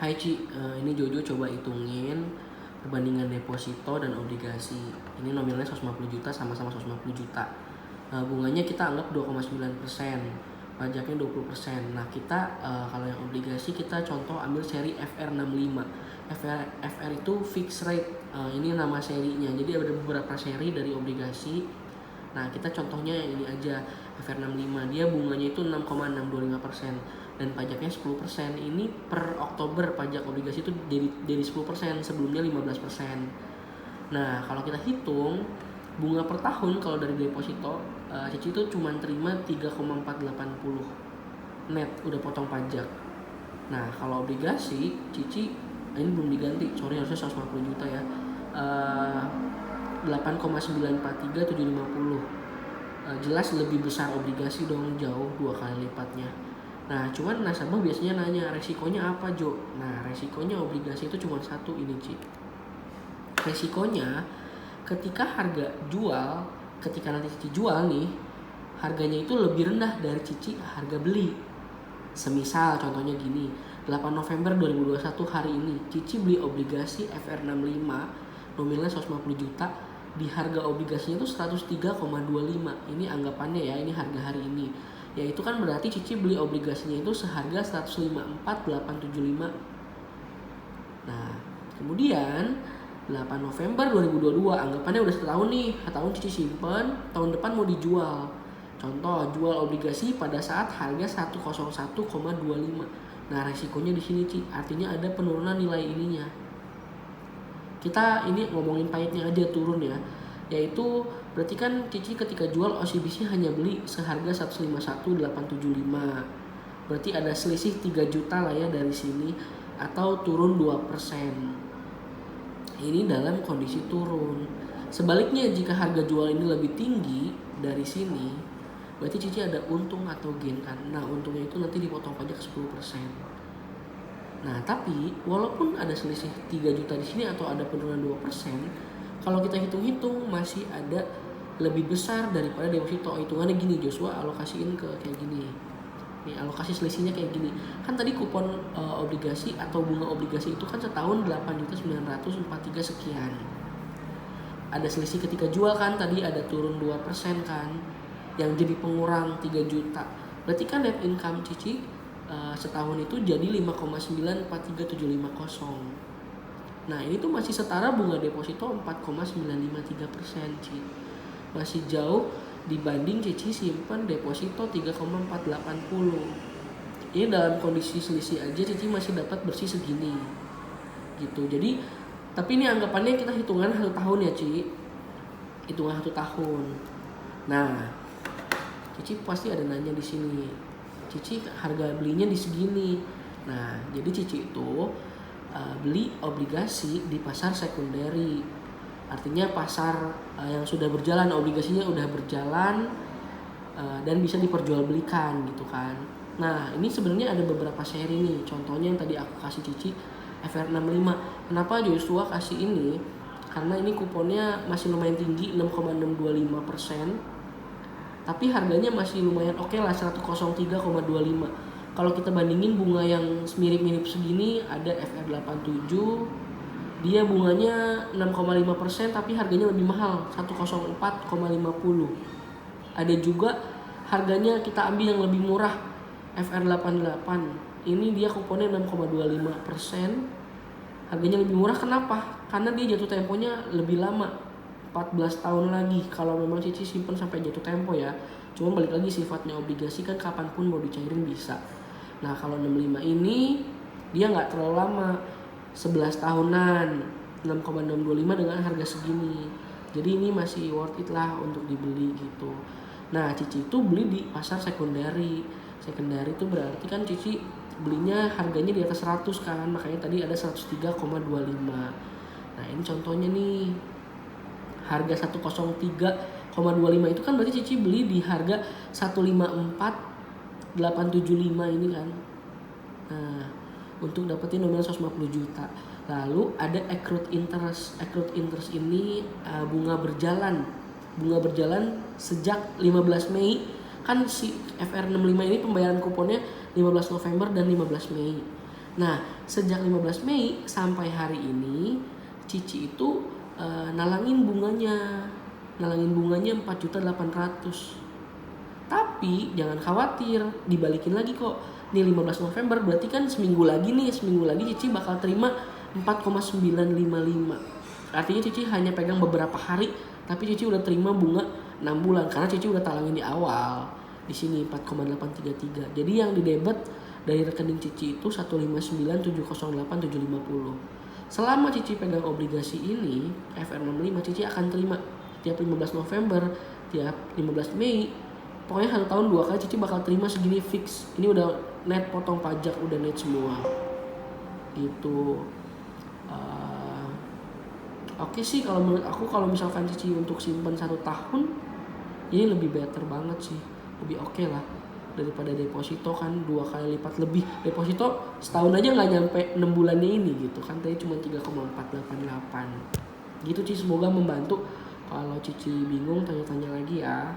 Hai Ci, ini Jojo coba hitungin perbandingan deposito dan obligasi. Ini nominalnya 150 juta, sama-sama 150 juta. Bunganya kita anggap 2,9%, pajaknya 20%. Nah kita kalau yang obligasi kita contoh ambil seri FR65. FR itu fixed rate, ini nama serinya. Jadi ada beberapa seri dari obligasi. Nah kita contohnya yang ini aja, FR65, dia bunganya itu 6,625% dan pajaknya 10%. Ini per Oktober pajak obligasi itu jadi 10%, sebelumnya 15%. Nah kalau kita hitung bunga per tahun kalau dari deposito, Cici itu cuma terima 3,480 net, udah potong pajak. Nah kalau obligasi Cici ini belum diganti, sorry, harusnya 150 juta ya, 8,943750. Jelas lebih besar obligasi dong, jauh 2 kali lipatnya. Nah cuman nasabah biasanya nanya resikonya apa Jo. Nah resikonya obligasi itu cuma satu ini Ci. Resikonya ketika harga jual, ketika nanti Cici jual nih, harganya itu lebih rendah dari Cici harga beli. Semisal contohnya gini, 8 November 2021 hari ini Cici beli obligasi FR65 nominalnya 150 juta, di harga obligasinya itu 103,25. Ini anggapannya ya, ini harga hari ini. Ya itu kan berarti Cici beli obligasinya itu seharga 154.875. Nah, kemudian 8 November 2022, anggapannya udah setahun nih, setahun Cici simpen, tahun depan mau dijual. Contoh, jual obligasi pada saat harga 101,25. Nah, resikonya di sini Ci, artinya ada penurunan nilai ininya. Kita ini ngomongin pahitnya aja, turun ya. Yaitu berarti kan Cici ketika jual OCBC hanya beli seharga 151.875. Berarti ada selisih 3 juta lah ya dari sini, atau turun 2%. Ini dalam kondisi turun. Sebaliknya jika harga jual ini lebih tinggi dari sini, berarti Cici ada untung atau gain kan. Nah, untungnya itu nanti dipotong pajak 10%. Nah, tapi walaupun ada selisih 3 juta di sini atau ada penurunan 2%, kalau kita hitung-hitung masih ada lebih besar daripada deposito. Hitungannya gini, Joshua alokasiin ke kayak gini. Nih, alokasi selisihnya kayak gini. Kan tadi kupon obligasi atau bunga obligasi itu kan setahun 8.943 sekian. Ada selisih ketika jual kan, tadi ada turun 2% kan, yang jadi pengurang 3 juta. Berarti kan net income Cici setahun itu jadi 5,943750. Nah ini tuh masih setara bunga deposito 4,953%, Ci. Masih jauh dibanding Cici simpen deposito 3,480. Ini dalam kondisi selisih aja Cici masih dapat bersih segini gitu. Jadi tapi ini anggapannya kita hitungan 1 tahun ya Ci, hitungan 1 tahun. Nah Cici pasti ada nanya di sini, Cici harga belinya di segini. Nah jadi Cici itu beli obligasi di pasar sekunderi, artinya pasar yang sudah berjalan, obligasinya udah berjalan dan bisa diperjualbelikan gitu kan. Nah ini sebenarnya ada beberapa seri nih, contohnya yang tadi aku kasih Cici FR65. Kenapa Joshua kasih ini? Karena ini kuponnya masih lumayan tinggi, 6,625%, tapi harganya masih lumayan oke lah, 103,25. Kalau kita bandingin bunga yang mirip-mirip segini, ada FR87, dia bunganya 6,5% tapi harganya lebih mahal, 104,50. Ada juga harganya kita ambil yang lebih murah, FR88. Ini dia kuponnya 6,25%, harganya lebih murah. Kenapa? Karena dia jatuh temponya lebih lama, 14 tahun lagi kalau memang Cici simpen sampai jatuh tempo ya. Cuma balik lagi, sifatnya obligasi kan kapanpun mau dicairin bisa. Nah kalau 65 ini dia nggak terlalu lama, 11 tahunan, 6,625 dengan harga segini. Jadi ini masih worth it lah untuk dibeli gitu. Nah Cici itu beli di pasar sekunderi. Sekunderi itu berarti kan Cici belinya harganya di atas 100 kan, makanya tadi ada 103,25. Nah ini contohnya nih, harga 103,25 itu kan berarti Cici beli di harga 154.875 ini kan. Nah untuk dapetin nominal 150 juta. Lalu ada accrued interest. Accrued interest ini bunga berjalan sejak 15 Mei. Kan si FR65 ini pembayaran kuponnya 15 November dan 15 Mei. Nah, sejak 15 Mei sampai hari ini Cici itu nalangin bunganya. Nalangin bunganya 4.800.000. Tapi jangan khawatir, dibalikin lagi kok. Nih 15 November berarti kan seminggu lagi Cici bakal terima 4,955. Artinya Cici hanya pegang beberapa hari, tapi Cici udah terima bunga 6 bulan karena Cici udah talangin di awal. Di sini 4,833. Jadi yang didebet dari rekening Cici itu 159708750. Selama Cici pegang obligasi ini FR65, Cici akan terima tiap 15 November, tiap 15 Mei. Pokoknya 1 tahun 2 kali Cici bakal terima segini fix. Ini udah net potong pajak, udah net semua. Gitu. Oke sih kalau menurut aku, kalau misalkan Cici untuk simpan 1 tahun ini lebih better banget sih. Lebih oke lah daripada deposito kan 2 kali lipat lebih. Deposito setahun aja nggak nyampe 6 bulannya ini gitu kan, tadi cuma 3,488 gitu. Cici semoga membantu. Kalau Cici bingung tanya-tanya lagi ya.